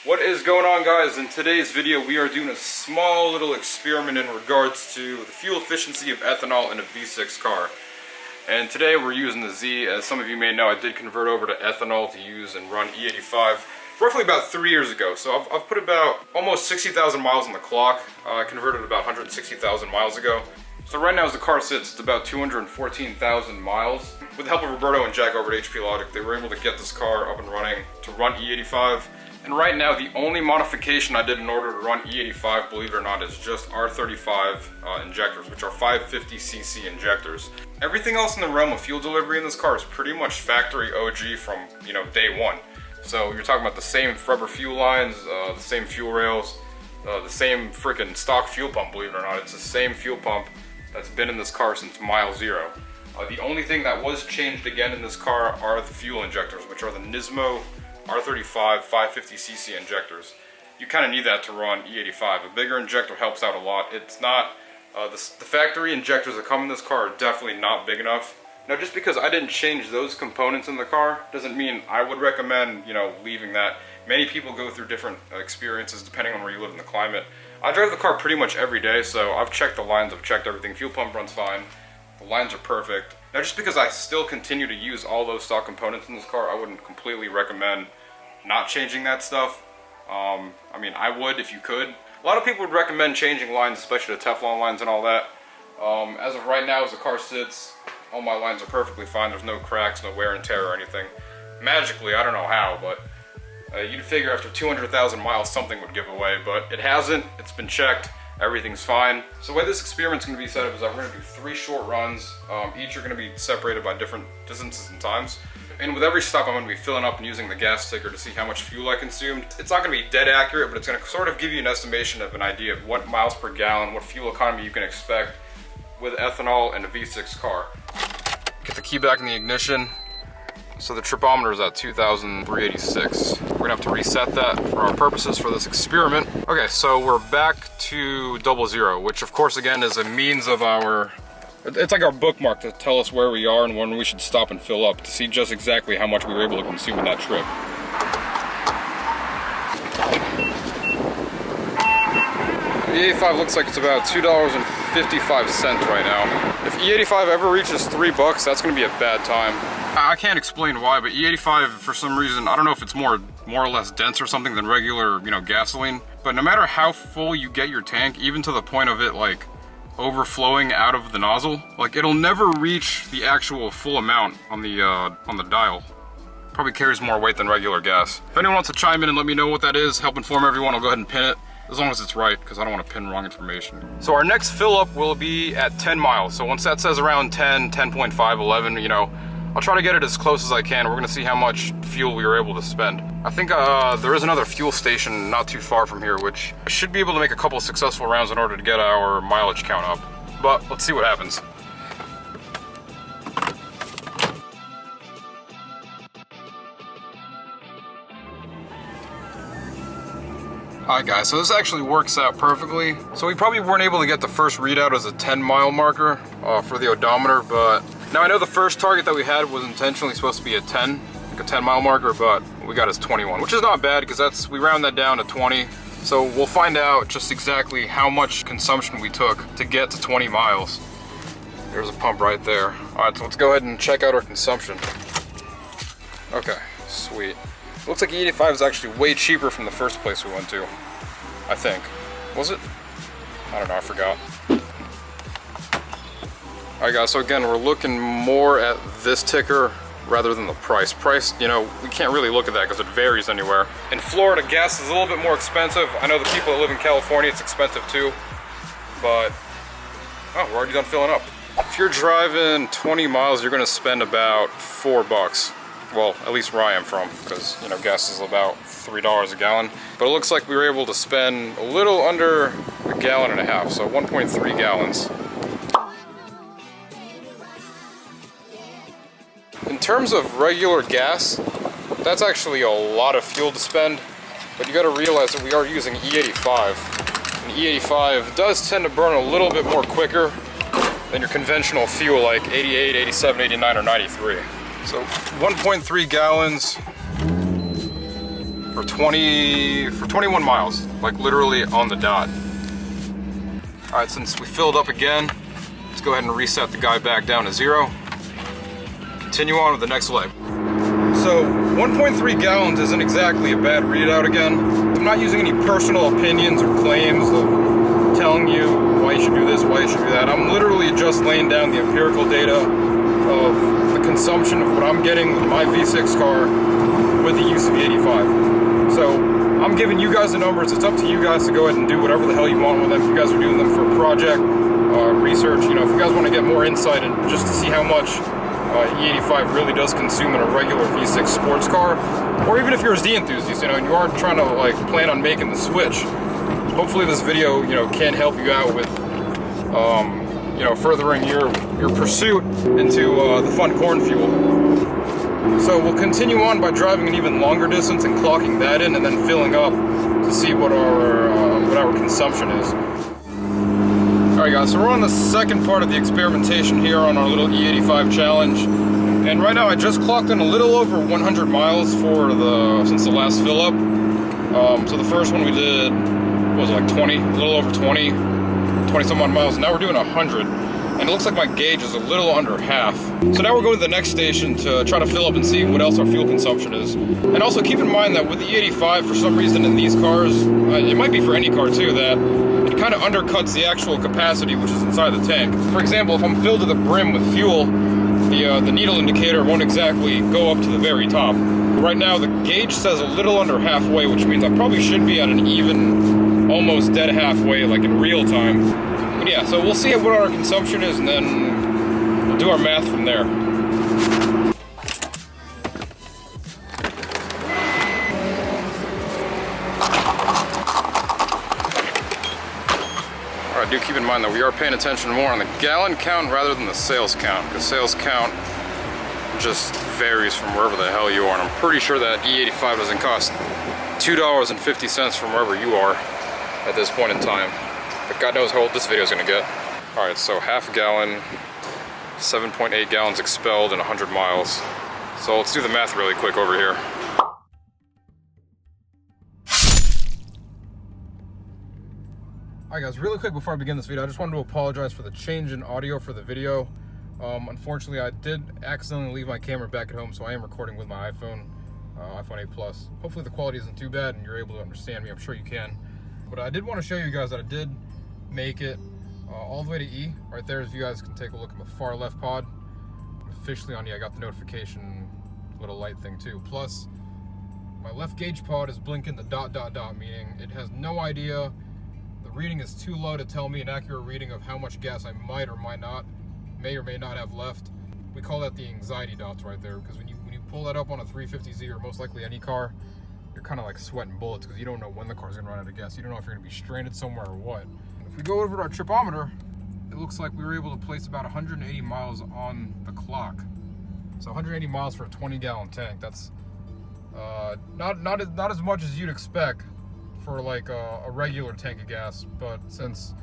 What is going on, guys? In today's video we are doing a small little experiment in regards to the fuel efficiency of ethanol in a V6 car. And today we're using the Z. As some of you may know, I did convert over to ethanol to use and run E85 roughly about 3 years ago. So I've put about almost 60,000 miles on the clock. I converted about 160,000 miles ago. So right now as the car sits, it's about 214,000 miles. With the help of Roberto and Jack over at HP Logic, they were able to get this car up and running to run E85. And right now, the only modification I did in order to run E85, believe it or not, is just R35 injectors, which are 550cc injectors. Everything else in the realm of fuel delivery in this car is pretty much factory OG from, day one. So you're talking about the same rubber fuel lines, the same fuel rails, the same freaking stock fuel pump, believe it or not. It's the same fuel pump that's been in this car since mile zero. The only thing that was changed again in this car are the fuel injectors, which are the Nismo R35 550cc injectors. You kind of need that to run E85. A bigger injector helps out a lot. It's not, the factory injectors that come in this car are definitely not big enough. Now, just because I didn't change those components in the car doesn't mean I would recommend, leaving that. Many people go through different experiences depending on where you live in the climate. I drive the car pretty much every day, so I've checked the lines, I've checked everything. Fuel pump runs fine. The lines are perfect. Now, just because I still continue to use all those stock components in this car, I wouldn't completely recommend not changing that stuff. I would if you could. A lot of people would recommend changing lines, especially the Teflon lines and all that. As of right now, as the car sits, all my lines are perfectly fine. There's no cracks, no wear and tear or anything. Magically, I don't know how, but you'd figure after 200,000 miles something would give away, but it hasn't. It's been checked. Everything's fine. So the way this experiment's going to be set up is that we're going to do 3 short runs. Each are going to be separated by different distances and times. And with every stop, I'm going to be filling up and using the gas ticker to see how much fuel I consumed. It's not going to be dead accurate, but it's going to sort of give you an estimation of an idea of what miles per gallon, what fuel economy you can expect with ethanol and a V6 car. Get the key back in the ignition. So the tripometer is at 2,386. We're gonna have to reset that for our purposes for this experiment. Okay, so we're back to 00, which of course again is a means of it's like our bookmark to tell us where we are and when we should stop and fill up to see just exactly how much we were able to consume in that trip. The E85 looks like it's about $2.55 right now. If E85 ever reaches $3, that's gonna be a bad time. I can't explain why, but E85, for some reason, I don't know if it's more or less dense or something than regular, gasoline. But no matter how full you get your tank, even to the point of it like overflowing out of the nozzle, like it'll never reach the actual full amount on the dial. Probably carries more weight than regular gas. If anyone wants to chime in and let me know what that is, help inform everyone, I'll go ahead and pin it. As long as it's right, because I don't want to pin wrong information. So our next fill up will be at 10 miles. So once that says around 10, 10.5, 11, I'll try to get it as close as I can. We're gonna see how much fuel we were able to spend. I think there is another fuel station not too far from here, which I should be able to make a couple of successful rounds in order to get our mileage count up. But let's see what happens. Alright guys, so this actually works out perfectly. So we probably weren't able to get the first readout as a 10-mile marker for the odometer, but now I know the first target that we had was intentionally supposed to be a 10, like a 10-mile marker, but we got as 21, which is not bad because we round that down to 20. So we'll find out just exactly how much consumption we took to get to 20 miles. There's a pump right there. Alright, so let's go ahead and check out our consumption. Okay, sweet. Looks like E85 is actually way cheaper from the first place we went to, I think. Was it? I don't know, I forgot. Alright guys, so again, we're looking more at this ticker rather than the price. Price, we can't really look at that because it varies anywhere. In Florida, gas is a little bit more expensive. I know the people that live in California, it's expensive too. But, oh, we're already done filling up. If you're driving 20 miles, you're gonna spend about $4. Well, at least where I am from, because, gas is about $3 a gallon. But it looks like we were able to spend a little under a gallon and a half, so 1.3 gallons. In terms of regular gas, that's actually a lot of fuel to spend, but you gotta realize that we are using E85. And E85 does tend to burn a little bit more quicker than your conventional fuel like 88, 87, 89, or 93. So 1.3 gallons for 21 miles, like literally on the dot. All right, since we filled up again, let's go ahead and reset the guy back down to 0. Continue on with the next leg. So 1.3 gallons isn't exactly a bad readout again. I'm not using any personal opinions or claims of telling you why you should do this, why you should do that. I'm literally just laying down the empirical data of the consumption of what I'm getting with my V6 car with the use of E85. So I'm giving you guys the numbers. It's up to you guys to go ahead and do whatever the hell you want with them. If you guys are doing them for a project, research, you know, if you guys want to get more insight and just to see how much E85 really does consume in a regular V6 sports car, or even if you're a Z enthusiast, you know, and you aren't trying to like plan on making the switch, hopefully this video, you know, can help you out with, you know, furthering your pursuit into the fun corn fuel. So we'll continue on by driving an even longer distance and clocking that in, and then filling up to see what our consumption is. Alright guys, so we're on the second part of the experimentation here on our little E85 challenge. And right now I just clocked in a little over 100 miles since the last fill up. So the first one we did, what was it, like 20, a little over 20 some odd miles. Now we're doing 100. And it looks like my gauge is a little under half. So now we're going to the next station to try to fill up and see what else our fuel consumption is. And also keep in mind that with the E85, for some reason in these cars, it might be for any car too, that it kind of undercuts the actual capacity which is inside the tank. For example, if I'm filled to the brim with fuel, the needle indicator won't exactly go up to the very top. Right now the gauge says a little under halfway, which means I probably should be at an even, almost dead halfway, like in real time. But yeah, so we'll see what our consumption is and then we'll do our math from there. Alright, do keep in mind that we are paying attention more on the gallon count rather than the sales count, because sales count just varies from wherever the hell you are, and I'm pretty sure that E85 doesn't cost $2.50 from wherever you are at this point in time. But God knows how old this video is going to get. Alright, so half a gallon, 7.8 gallons expelled in 100 miles. So let's do the math really quick over here. Alright guys, really quick before I begin this video, I just wanted to apologize for the change in audio for the video. Unfortunately, I did accidentally leave my camera back at home, so I am recording with my iPhone 8 Plus. Hopefully the quality isn't too bad and you're able to understand me. I'm sure you can. But I did want to show you guys that I did make it all the way to E. Right there, as you guys can take a look at the far left pod. I'm officially on E. I got the notification little light thing too. Plus, my left gauge pod is blinking the ... meaning it has no idea. The reading is too low to tell me an accurate reading of how much gas I may or may not have left. We call that the anxiety dots right there, because when you pull that up on a 350Z or most likely any car, you're kind of like sweating bullets because you don't know when the car's gonna run out of gas. You don't know if you're gonna be stranded somewhere or what. If we go over to our tripometer, it looks like we were able to place about 180 miles on the clock. So 180 miles for a 20-gallon tank. That's not as much as you'd expect for like a regular tank of gas. But since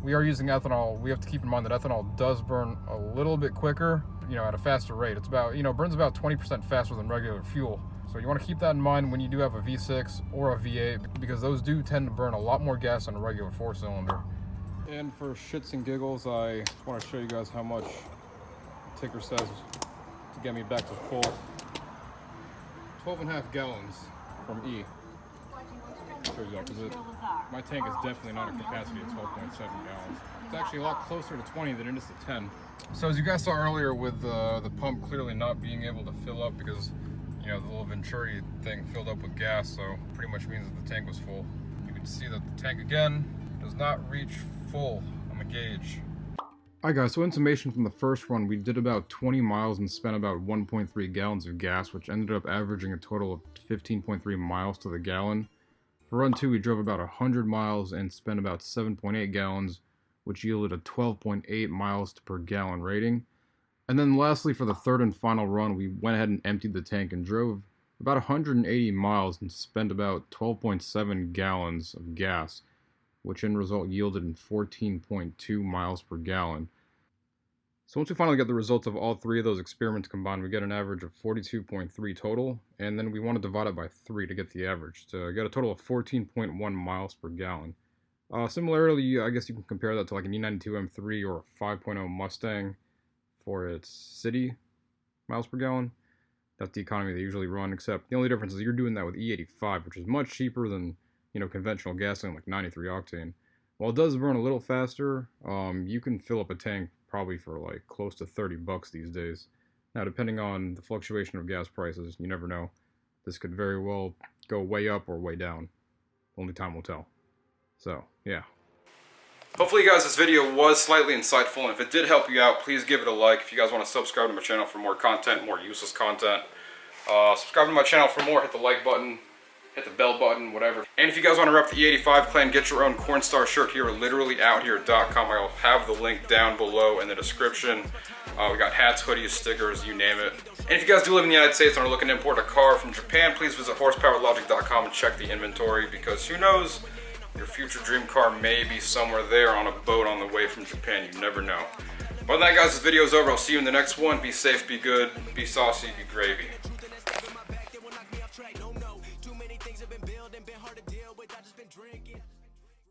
we are using ethanol, we have to keep in mind that ethanol does burn a little bit quicker, you know, at a faster rate. It's about, you know, burns about 20% faster than regular fuel. So you want to keep that in mind when you do have a V6 or a V8, because those do tend to burn a lot more gas than a regular 4-cylinder. And for shits and giggles, I want to show you guys how much the ticker says to get me back to full. 12.5 gallons from E. Show you that, because my tank is definitely not a capacity of 12.7 gallons. It's actually a lot closer to 20 than it is to 10. So as you guys saw earlier with the pump clearly not being able to fill up because, you know, the little Venturi thing filled up with gas, so pretty much means that the tank was full. You can see that the tank again does not reach full on the gauge. Alright guys, so in summation from the first run, we did about 20 miles and spent about 1.3 gallons of gas, which ended up averaging a total of 15.3 miles to the gallon. For run 2, we drove about 100 miles and spent about 7.8 gallons, which yielded a 12.8 miles per gallon rating. And then lastly, for the third and final run, we went ahead and emptied the tank and drove about 180 miles and spent about 12.7 gallons of gas, which in result yielded in 14.2 miles per gallon. So once we finally get the results of all three of those experiments combined, we get an average of 42.3 total, and then we want to divide it by 3 to get the average, to get a total of 14.1 miles per gallon. Similarly, I guess you can compare that to like an E92 M3 or a 5.0 Mustang for its city miles per gallon. That's the economy they usually run, except the only difference is you're doing that with E85, which is much cheaper than, conventional gasoline like 93 octane. While it does burn a little faster, you can fill up a tank probably for like close to 30 bucks these days. Now, depending on the fluctuation of gas prices, you never know. This could very well go way up or way down. Only time will tell. So, yeah. Hopefully, you guys, this video was slightly insightful, and if it did help you out, please give it a like. If you guys want to subscribe to my channel for more content, more useless content, subscribe to my channel for more. Hit the like button, hit the bell button, whatever. And if you guys want to rep the E85 clan, get your own Cornstar shirt here at literallyOutHere.com. I'll have the link down below in the description. We got hats, hoodies, stickers, you name it. And if you guys do live in the United States and are looking to import a car from Japan, please visit horsepowerlogic.com and check the inventory, because who knows, your future dream car may be somewhere there on a boat on the way from Japan. You never know. But other than that, guys, this video's over. I'll see you in the next one. Be safe, be good, be saucy, be gravy. Too many things have been built and been hard to deal with. I just been drinking.